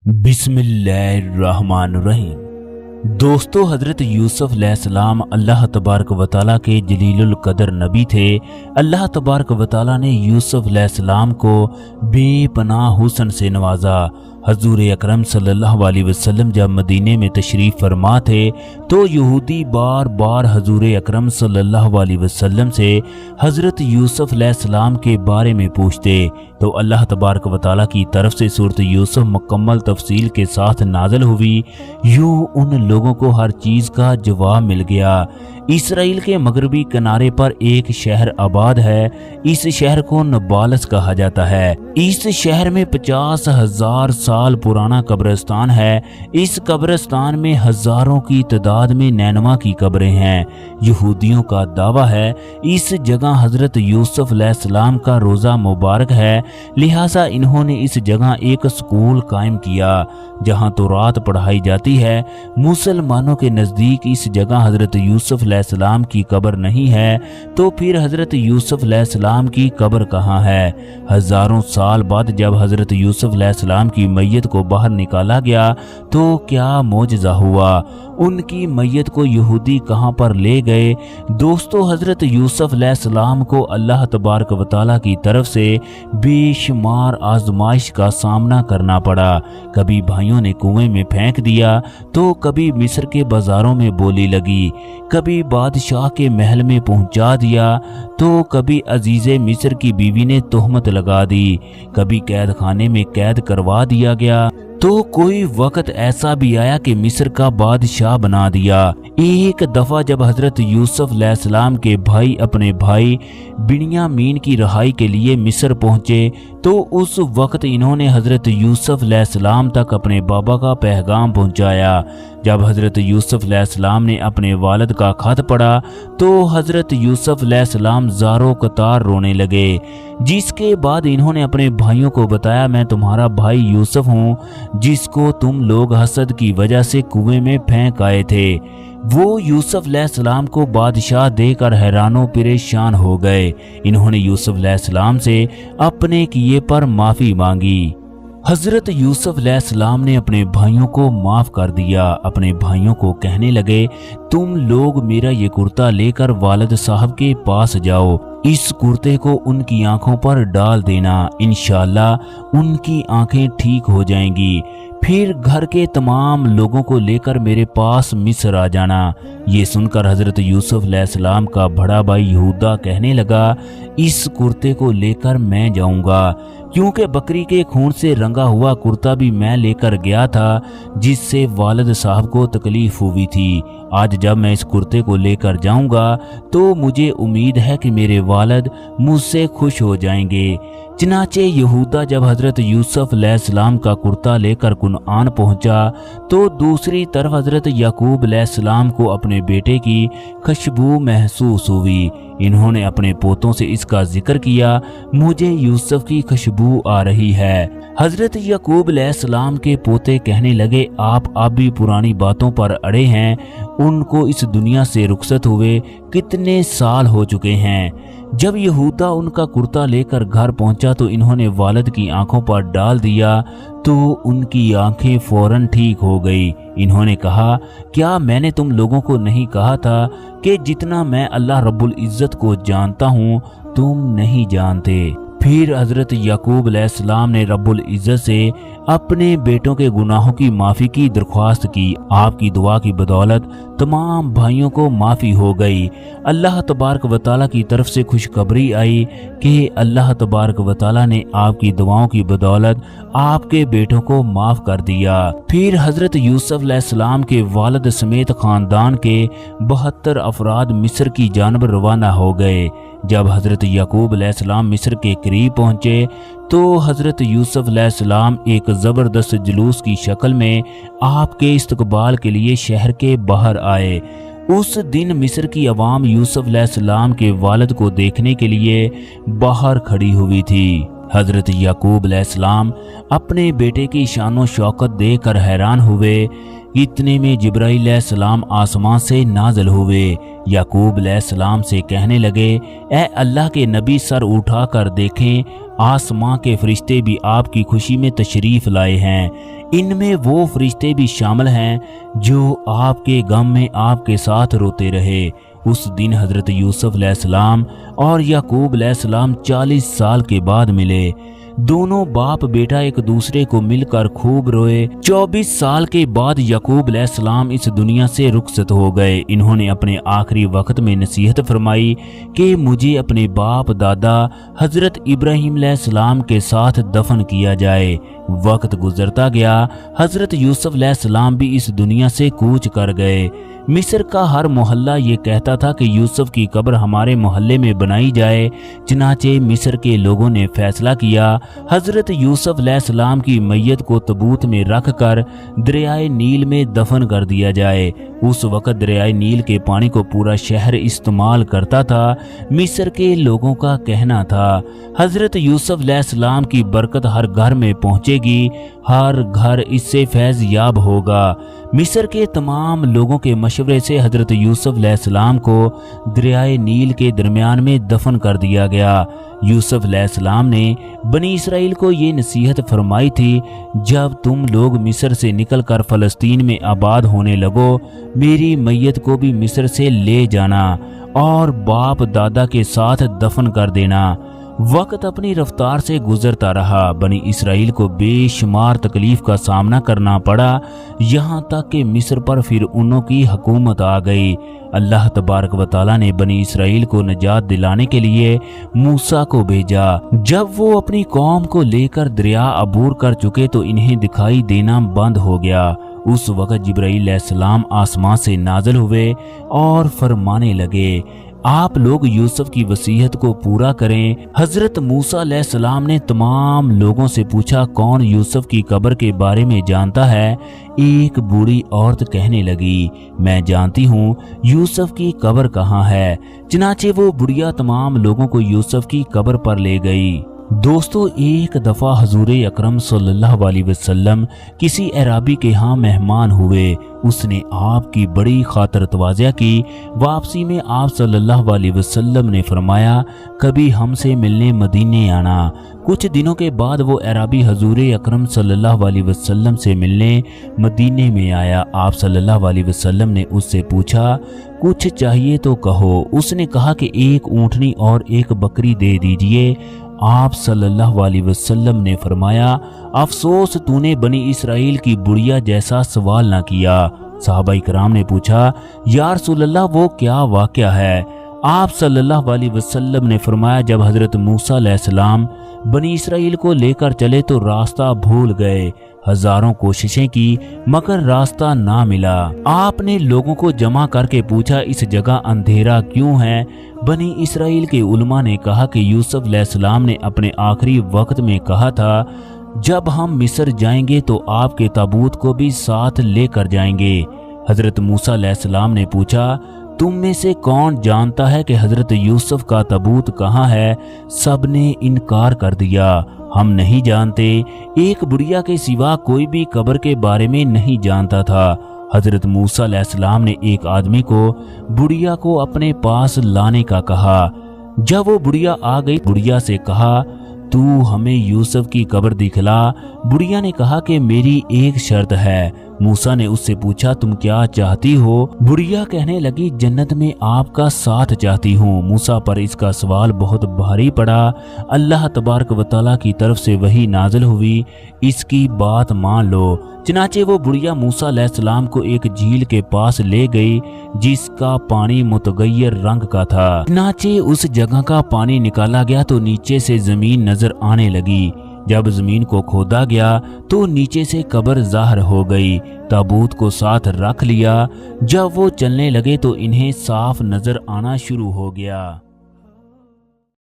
बिस्मिल्लाहिर्रहमानिर्रहीम। दोस्तों, हजरत यूसुफ अलैहिस्सलाम अल्लाह तबारक व तआला के जलीलुल कदर नबी थे। अल्लाह तबारक व तआला ने यूसुफ अलैहिस्सलाम को बेपनाह हुस्न से नवाजा। हजूर अकरम सल्लल्लाहु अलैहि वसल्लम जब मदीने में तशरीफ़ फरमा थे तो यहूदी बार बार हजूर अकरम सल्लल्लाहु अलैहि वसल्लम से हज़रत यूसुफ अलैहिस्सलाम के बारे में पूछते तो अल्लाह तबारक व तआला की तरफ से सूरत यूसुफ मुकम्मल तफसील के साथ नाज़िल हुई। यूँ उन लोगों को हर चीज़ का जवाब मिल गया। इसराइल के मगरबी किनारे पर एक शहर आबाद है। इस शहर को नबालस कहा जाता है। इस शहर में 50,000 साल पुराना कब्रिस्तान है। इस कब्रिस्तान में हजारों की तादाद में नैनवा की कब्रें हैं। यहूदियों का दावा है इस जगह हजरत यूसुफ अलैहिस्सलाम का रोज़ा मुबारक है, लिहाजा इन्होंने इस जगह एक स्कूल कायम किया जहां तौरात पढ़ाई जाती है। मुसलमानों के नज़दीक इस जगह हजरत यूसुफ अलैहिस्सलाम की कब्र नहीं है, तो फिर हजरत यूसुफ अलैहिस्सलाम की कब्र कहाँ है? हजारों साल बाद जब हजरत यूसुफ अलैहिस्सलाम की मैयत को बाहर निकाला गया तो क्या मौजज़ा हुआ? उनकी मैयत को यहूदी कहाँ पर ले गए? दोस्तों, हजरत यूसुफ अलैहिस्सलाम को अल्लाह तबारक व तआला की तरफ से बेशुमार आजमाइश का सामना करना पड़ा। कभी भाइयों ने कुएं में फेंक दिया तो कभी मिस्र के बाजारों में बोली लगी, कभी बादशाह के महल में पहुंचा दिया तो कभी अजीज़े मिस्र की बीवी ने तोहमत लगा दी, कभी कैद खाने में कैद करवा दिया गया तो कोई वक्त ऐसा भी आया कि मिस्र का बादशाह बना दिया। एक दफा जब हजरत यूसुफ अलैहिस्सलाम के भाई अपने भाई बिन्यामीन की रहाई के लिए मिस्र पहुंचे तो उस वक्त इन्होंने हजरत यूसुफ अलैहिस्सलाम तक अपने बाबा का पैगाम पहुंचाया। जब हजरत यूसुफ अलैहिस्सलाम ने अपने वालिद का खत पढ़ा तो हजरत यूसुफ अलैहिस्सलाम ज़ारो कतार रोने लगे, जिसके बाद इन्होंने अपने भाइयों को बताया, मैं तुम्हारा भाई यूसुफ हूँ जिसको तुम लोग हसद की वजह से कुएं में फेंक आए थे। वो यूसुफ अलैहिस्सलाम को बादशाह देकर हैरानो परेशान हो गए। इन्होंने यूसुफ अलैहिस्सलाम से अपने किए पर माफ़ी मांगी। हजरत यूसुफ अलैहिस्सलाम ने अपने भाइयों को माफ़ कर दिया। अपने भाइयों को कहने लगे, तुम लोग मेरा ये कुर्ता लेकर वालिद साहब के पास जाओ, इस कुर्ते को उनकी आंखों पर डाल देना, इंशाअल्लाह उनकी आंखें ठीक हो जाएंगी। फिर घर के तमाम लोगों को लेकर मेरे पास मिस्र आ जाना। ये सुनकर हजरत यूसुफ अलैहिस्सलाम का बड़ा भाई यहूदा कहने लगा, इस कुर्ते को लेकर मैं जाऊंगा, क्योंकि बकरी के खून से रंगा हुआ कुर्ता भी मैं लेकर गया था जिससे वालिद साहब को तकलीफ हुई थी। आज जब मैं इस कुर्ते को लेकर जाऊंगा तो मुझे उम्मीद है कि मेरे वालिद मुझसे खुश हो जाएंगे। चनाचे यहूदा जब हजरत यूसुफ अलैहिस्सलाम का कुर्ता लेकर कुनआन पहुंचा तो दूसरी तरफ हजरत याकूब अलैहिस्सलाम को अपने बेटे की खुशबू महसूस हुई। इन्होंने अपने पोतों से इसका जिक्र किया, मुझे यूसुफ की खुशबू आ रही है। हजरत याकूब अलैहिस्सलाम के पोते कहने लगे, आप अब भी पुरानी बातों पर अड़े हैं। उनको इस दुनिया से रुखसत हुए कितने साल हो चुके हैं। जब यहूदा उनका कुर्ता लेकर घर पहुंचा तो इन्होंने वालिद की आंखों पर डाल दिया तो उनकी आंखें फौरन ठीक हो गई। इन्होंने कहा, क्या मैंने तुम लोगों को नहीं कहा था कि जितना मैं अल्लाह रब्बुल इज़्ज़त को जानता हूँ तुम नहीं जानते? फिर हजरत याकूब अलैहिस्सलाम ने रब्बुल इज़्ज़त से अपने बेटों के गुनाहों की माफ़ी की दरख्वास्त की। आपकी दुआ की बदौलत तमाम भाइयों को माफ़ी हो गई। अल्लाह तबारक व तआला की तरफ से खुशखबरी आई कि अल्लाह तबारक व तआला ने आपकी दुआओं की बदौलत आपके बेटों को माफ़ कर दिया। फिर हजरत यूसुफ अलैहिस्सलाम के वालिद समेत ख़ानदान के 72 अफराद मिस्र की जानब रवाना हो गए। जब हजरत याकूब अलैहिस्सलाम मिस्र के करीब पहुंचे तो हजरत यूसुफ अलैहिस्सलाम एक ज़बरदस्त जुलूस की शक्ल में आपके इस्तकबाल के लिए शहर के बाहर आए। उस दिन मिस्र की अवाम यूसुफ अलैहिस्सलाम के वालिद को देखने के लिए बाहर खड़ी हुई थी। हजरत याकूब अलैहिस्सलाम अपने बेटे की शानो शौकत देखकर हैरान हुए। इतने में जिब्राइल अलैहिस्सलाम आसमान से नाज़िल हुए। याकूब अलैहिस्सलाम से कहने लगे, ए अल्लाह के नबी, सर उठा कर देखें, आसमां के फरिश्ते भी आपकी खुशी में तशरीफ़ लाए हैं। इनमें वो फरिश्ते भी शामिल हैं जो आपके गम में आपके साथ रोते रहे। उस दिन हज़रत यूसुफ अलैहिस्सलाम और याकूब अलैहिस्सलाम 40 साल के बाद मिले। दोनों बाप बेटा एक दूसरे को मिलकर खूब रोए। 24 साल के बाद याकूब अलैहिस्सलाम इस दुनिया से रुखसत हो गए। इन्होंने अपने आखिरी वक्त में नसीहत फरमाई कि मुझे अपने बाप दादा हजरत इब्राहिम अलैहिस्सलाम के साथ दफन किया जाए। वक्त गुजरता गया, हजरत यूसुफ अलैहिस्सलाम भी इस दुनिया से कूच कर गए। मिस्र का हर मोहल्ला ये कहता था कि यूसुफ की कब्र हमारे मोहल्ले में बनाई जाए। चनाचे मिस्र के लोगों ने फैसला किया हजरत यूसुफ अलैहिस्सलाम की मैयत को तबूत में रखकर दरियाए नील में दफन कर दिया जाए। उस वक्त दरियाए नील के पानी को पूरा शहर इस्तेमाल करता था। मिस्र के लोगों का कहना था हजरत यूसुफ अलैहिस्सलाम की बरकत हर घर में पहुंचेगी, हर घर इससे फैज़ याब होगा। मिस्र के तमाम लोगों के मशवरे से हजरत यूसुफ अलैहिस्सलाम को दरियाए नील के दरमियान में दफन कर दिया गया। यूसुफ अलैहिस्सलाम ने बनी इसराइल को ये नसीहत फरमाई थी, जब तुम लोग मिस्र से निकलकर फ़लस्तीन में आबाद होने लगो, मेरी मैयत को भी मिस्र से ले जाना और बाप दादा के साथ दफन कर देना। वक्त अपनी रफ्तार से गुजरता रहा। बनी इसराइल को बेशुमार तकलीफ का सामना करना पड़ा, यहाँ तक कि मिस्र पर फिर उन्हों की हुकूमत आ गई। अल्लाह तबारक व तआला ने बनी इसराइल को निजात दिलाने के लिए मूसा को भेजा। जब वो अपनी कौम को लेकर दरिया अबूर कर चुके तो इन्हें दिखाई देना बंद हो गया। उस वक्त जिब्राइल अलैहिस्सलाम आसमां से नाज़िल हुए और फरमाने लगे, आप लोग यूसुफ की वसीयत को पूरा करें। हजरत मूसा अलैहिस्सलाम ने तमाम लोगों से पूछा, कौन यूसुफ की कब्र के बारे में जानता है? एक बूढ़ी औरत कहने लगी, मैं जानती हूँ यूसुफ की कब्र कहाँ है। चनाचे वो बुढ़िया तमाम लोगों को यूसुफ की कब्र पर ले गई। दोस्तों, एक दफ़ा हजूर अकरम सल्लल्लाहु अलैहि वसल्लम किसी अराबी के यहाँ मेहमान हुए। उसने आपकी बड़ी खातर तवाज़ा की। वापसी में आप सल्लल्लाहु अलैहि वसल्लम ने फरमाया, कभी हमसे मिलने मदीने आना। कुछ दिनों के बाद वो अराबी हजूर अकरम सल्लल्लाहु अलैहि वसल्लम से मिलने मदीने में आया। आप सल्लल्लाहु अलैहि वसल्लम ने उससे पूछा, कुछ चाहिए तो कहो। उसने कहा कि एक ऊँटनी और एक बकरी दे दीजिए। आप सल्लल्लाहु अलैहि वसल्लम ने फरमाया, अफसोस तूने बनी इसराइल की बुढ़िया जैसा सवाल ना किया। सहाबा इकराम ने पूछा, या रसूलल्लाह वो क्या वाक़या है? आप सल्लल्लाहु अलैहि वसल्लम ने फरमाया, जब हजरत मूसा अलैहिस्सलाम बनी इसराइल को लेकर चले तो रास्ता भूल गए। हजारों कोशिशें की मगर रास्ता ना मिला। आपने लोगों को जमा करके पूछा, इस जगह अंधेरा क्यों है? बनी इसराइल के उलमा ने कहा कि यूसुफ अलैहिस्सलाम ने अपने आखिरी वक्त में कहा था, जब हम मिस्र जाएंगे तो आपके ताबूत को भी साथ लेकर जाएंगे। हजरत मूसा अलैहिस्सलाम ने पूछा, तुम में से कौन जानता है कि हजरत यूसुफ का ताबूत कहाँ है? सब ने इनकार कर दिया, हम नहीं जानते। एक बुढ़िया के सिवा कोई भी कब्र के बारे में नहीं जानता था। हजरत मूसा अलैहिस्सलाम ने एक आदमी को बुढ़िया को अपने पास लाने का कहा। जब वो बुढ़िया आ गई, बुढ़िया से कहा, तू हमें यूसुफ की कब्र दिखला। बुढ़िया ने कहा कि मेरी एक शर्त है। मूसा ने उससे पूछा, तुम क्या चाहती हो? बुढ़िया कहने लगी, जन्नत में आपका साथ चाहती हूँ। मूसा पर इसका सवाल बहुत भारी पड़ा। अल्लाह तबारक व तआला की तरफ से वही नाज़िल हुई, इसकी बात मान लो। चनाचे वो बुढ़िया मूसा अलैहिस्सलाम को एक झील के पास ले गई जिसका पानी मुतगय्यर रंग का था। चनाचे उस जगह का पानी निकाला गया तो नीचे से जमीन नजर आने लगी। जब जमीन को खोदा गया तो नीचे से कब्र ज़ाहिर हो गई। ताबूत को साथ रख लिया। जब वो चलने लगे तो इन्हें साफ नजर आना शुरू हो गया।